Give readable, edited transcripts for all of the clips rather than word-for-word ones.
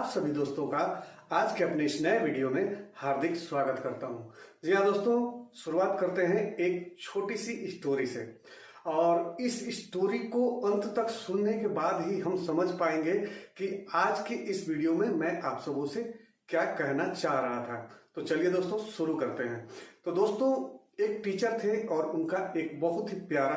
आप सभी दोस्तों का आज के अपने इस नए वीडियो में हार्दिक स्वागत करता हूं। जी हाँ दोस्तों, शुरुआत करते हैं एक छोटी सी स्टोरी से। और इस स्टोरी को अंत तक सुनने के बाद ही हम समझ पाएंगे कि आज की इस वीडियो में मैं आप सबों से क्या कहना चाह रहा था। तो चलिए दोस्तों शुरू करते हैं। तो दोस्तों, एक टीचर थे और उनका एक बहुत ही प्यारा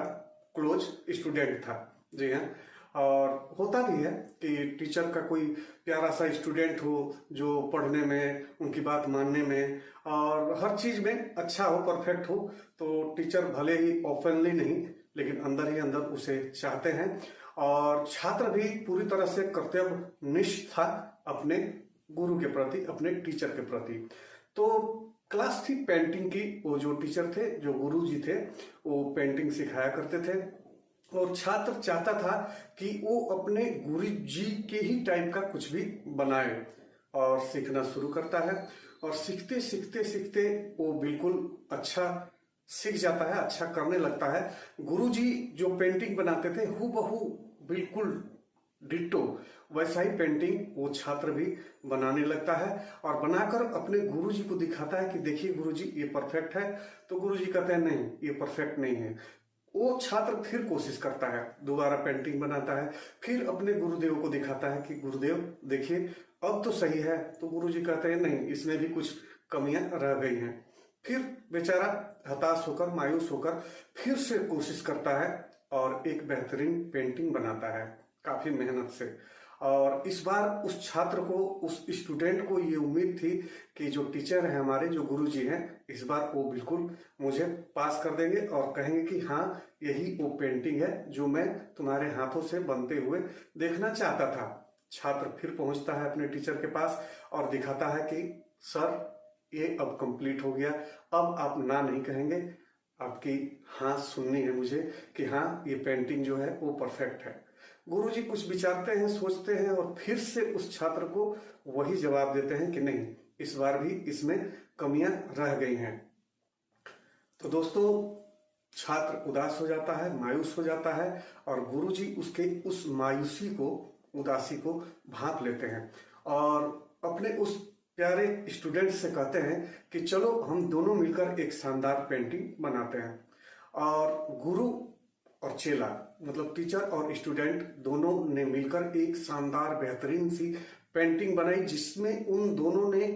क्लोज स्टूडेंट था। जी हाँ, और होता भी है कि टीचर का कोई प्यारा सा स्टूडेंट हो जो पढ़ने में, उनकी बात मानने में और हर चीज में अच्छा हो, परफेक्ट हो, तो टीचर भले ही ओपनली नहीं लेकिन अंदर ही अंदर उसे चाहते हैं। और छात्र भी पूरी तरह से कर्तव्यनिष्ठ था अपने गुरु के प्रति, अपने टीचर के प्रति। तो क्लास थी पेंटिंग की। वो जो टीचर थे, जो गुरु जी थे, वो पेंटिंग सिखाया करते थे और छात्र चाहता था कि वो अपने गुरु जी के ही टाइप का कुछ भी बनाए और सीखना शुरू करता है। और सीखते सीखते सीखते वो बिल्कुल अच्छा सीख जाता है, अच्छा करने लगता है। गुरु जी जो पेंटिंग बनाते थे हूबहू बिल्कुल डिट्टो वैसा ही पेंटिंग वो छात्र भी बनाने लगता है और बनाकर अपने गुरुजी को दिखाता है कि देखिए गुरुजी, ये परफेक्ट है। तो गुरुजी कहते हैं नहीं, ये परफेक्ट नहीं है। वो छात्र फिर कोशिश करता है, दोबारा पेंटिंग बनाता है, फिर अपने गुरुदेव को दिखाता है कि गुरुदेव देखिए अब तो सही है। तो गुरुजी कहते हैं नहीं, इसमें भी कुछ कमियां रह गई हैं। फिर बेचारा हताश होकर, मायूस होकर फिर से कोशिश करता है और एक बेहतरीन पेंटिंग बनाता है काफी मेहनत से। और इस बार उस छात्र को, उस स्टूडेंट को ये उम्मीद थी कि जो टीचर है हमारे, जो गुरुजी हैं, इस बार वो बिल्कुल मुझे पास कर देंगे और कहेंगे कि हाँ, यही वो पेंटिंग है जो मैं तुम्हारे हाथों से बनते हुए देखना चाहता था। छात्र फिर पहुंचता है अपने टीचर के पास और दिखाता है कि सर, ये अब कंप्लीट हो गया, अब आप ना नहीं कहेंगे, आपकी हाँ सुननी है मुझे कि हाँ, ये पेंटिंग जो है वो परफेक्ट है। गुरुजी कुछ विचारते हैं, सोचते हैं और फिर से उस छात्र को वही जवाब देते हैं कि नहीं, इस बार भी इसमें कमियां रह गई हैं। तो दोस्तों, छात्र उदास हो जाता है, मायूस हो जाता है और गुरुजी उसके उस मायूसी को, उदासी को भांप लेते हैं और अपने उस प्यारे स्टूडेंट से कहते हैं कि चलो हम दोनों मिलकर एक शानदार पेंटिंग बनाते हैं। और गुरु और चेला, मतलब टीचर और स्टूडेंट, दोनों ने मिलकर एक शानदार बेहतरीन सी पेंटिंग बनाई जिसमें उन दोनों ने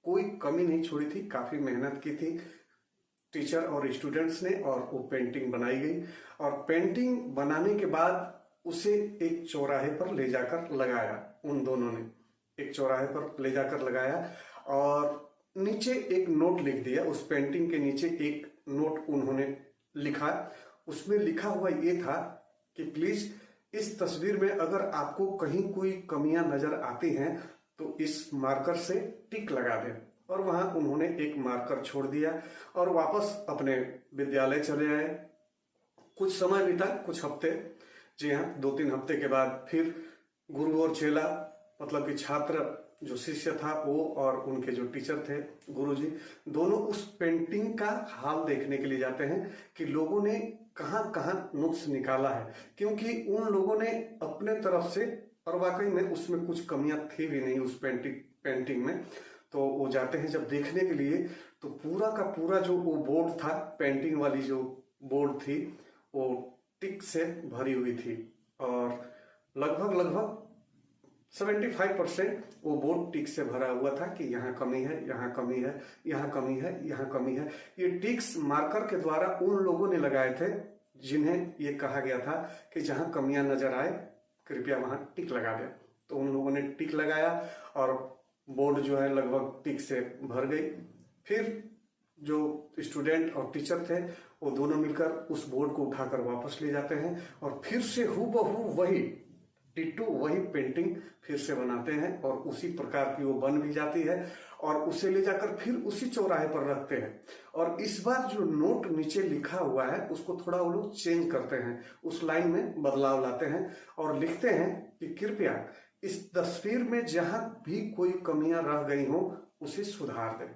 कोई कमी नहीं छोड़ी थी। काफी मेहनत की थी टीचर और स्टूडेंट्स ने और वो पेंटिंग बनाई गई। और पेंटिंग बनाने के बाद उसे एक चौराहे पर ले जाकर लगाया। उन दोनों ने एक चौराहे पर ले जाकर लगाया और नीचे एक नोट लिख दिया। उस पेंटिंग के नीचे एक नोट उन्होंने लिखा। उसमें लिखा हुआ ये था कि प्लीज इस तस्वीर में अगर आपको कहीं कोई कमियां नजर आती हैं तो इस मार्कर से टिक लगा दें। और वहां उन्होंने एक मार्कर छोड़ दिया और वापस अपने विद्यालय चले आए। कुछ समय बीता, कुछ हफ्ते, जी हाँ, 2-3 हफ्ते के बाद फिर गुरु और चेला, मतलब कि छात्र जो शिष्य था वो और उनके जो टीचर थे गुरुजी, दोनों उस पेंटिंग का हाल देखने के लिए जाते हैं कि लोगों ने कहां कहां नुक्स निकाला है। क्योंकि उन लोगों ने अपने तरफ से, और वाकई में उसमें कुछ कमियां थी भी नहीं उस पेंटिंग में। तो वो जाते हैं जब देखने के लिए, तो पूरा का पूरा जो वो बोर्ड था, पेंटिंग वाली जो बोर्ड थी, वो टिक से भरी हुई थी और लगभग 75% वो बोर्ड टिक से भरा हुआ था कि यहाँ कमी है, यहाँ कमी है, यहाँ कमी है, यहाँ कमी है। ये टिक्स मार्कर के द्वारा उन लोगों ने लगाए थे जिन्हें ये कहा गया था कि जहां कमियां नजर आए कृपया वहां टिक लगा दें। तो उन लोगों ने टिक लगाया और बोर्ड जो है लगभग टिक से भर गई। फिर जो स्टूडेंट और टीचर थे वो दोनों मिलकर उस बोर्ड को उठाकर वापस ले जाते हैं और फिर से हूबहू वही टिट्टू, वही पेंटिंग फिर से बनाते हैं और उसी प्रकार की वो बन भी जाती है और उसे ले जाकर फिर उसी चौराहे पर रखते हैं। और इस बार जो नोट नीचे लिखा हुआ है उसको थोड़ा वो लोग चेंज करते हैं, उस लाइन में बदलाव लाते हैं और लिखते हैं कि कृपया इस तस्वीर में जहां भी कोई कमियां रह गई हो उसे सुधार दें।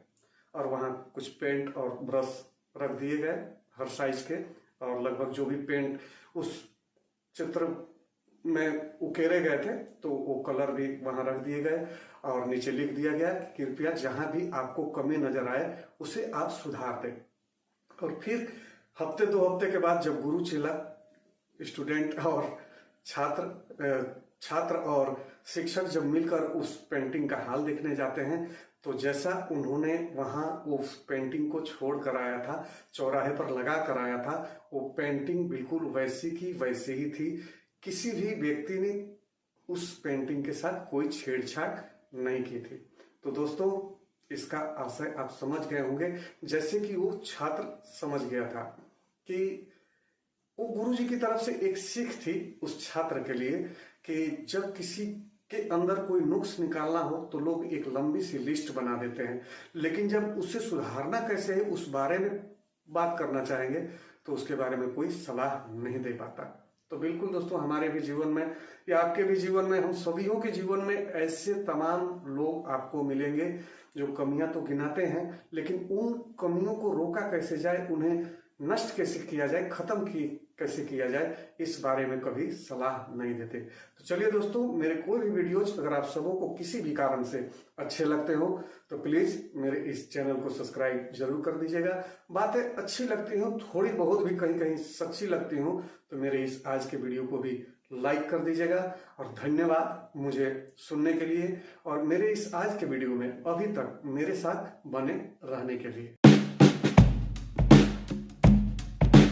और वहां कुछ पेंट और ब्रश रख दिए गए हर साइज के, और लगभग जो भी पेंट उस चित्र में उकेरे गए थे, तो वो कलर भी वहां रख दिए गए और नीचे लिख दिया गया कि कृपया जहां भी आपको कमी नजर आए उसे आप सुधार दें। और फिर हफ्ते 2 हफ्ते के बाद जब गुरु चेला, स्टूडेंट और छात्र और शिक्षक जब मिलकर उस पेंटिंग का हाल देखने जाते हैं, तो जैसा उन्होंने वहां उस पेंटिंग को छोड़ कर आया था, चौराहे पर लगा कर आया था, वो पेंटिंग बिल्कुल वैसी की वैसी ही थी। किसी भी व्यक्ति ने उस पेंटिंग के साथ कोई छेड़छाड़ नहीं की थी। तो दोस्तों, इसका आशय आप समझ गए होंगे, जैसे कि वो छात्र समझ गया था कि वो गुरुजी की तरफ से एक सीख थी उस छात्र के लिए कि जब किसी के अंदर कोई नुक्स निकालना हो तो लोग एक लंबी सी लिस्ट बना देते हैं, लेकिन जब उसे सुधारना कैसे है उस बारे में बात करना चाहेंगे तो उसके बारे में कोई सलाह नहीं दे पाता। तो बिल्कुल दोस्तों, हमारे भी जीवन में या आपके भी जीवन में, हम सभी के जीवन में ऐसे तमाम लोग आपको मिलेंगे जो कमियां तो गिनाते हैं, लेकिन उन कमियों को रोका कैसे जाए, उन्हें नष्ट कैसे किया जाए, कैसे किया जाए, इस बारे में कभी सलाह नहीं देते। तो चलिए दोस्तों, मेरे कोई भी वीडियोज अगर आप सबों को किसी भी कारण से अच्छे लगते हो तो प्लीज मेरे इस चैनल को सब्सक्राइब जरूर कर दीजिएगा। बातें अच्छी लगती हो, थोड़ी बहुत भी कहीं कहीं सच्ची लगती हो, तो मेरे इस आज के वीडियो को भी लाइक कर दीजिएगा। और धन्यवाद मुझे सुनने के लिए और मेरे इस आज के वीडियो में अभी तक मेरे साथ बने रहने के लिए।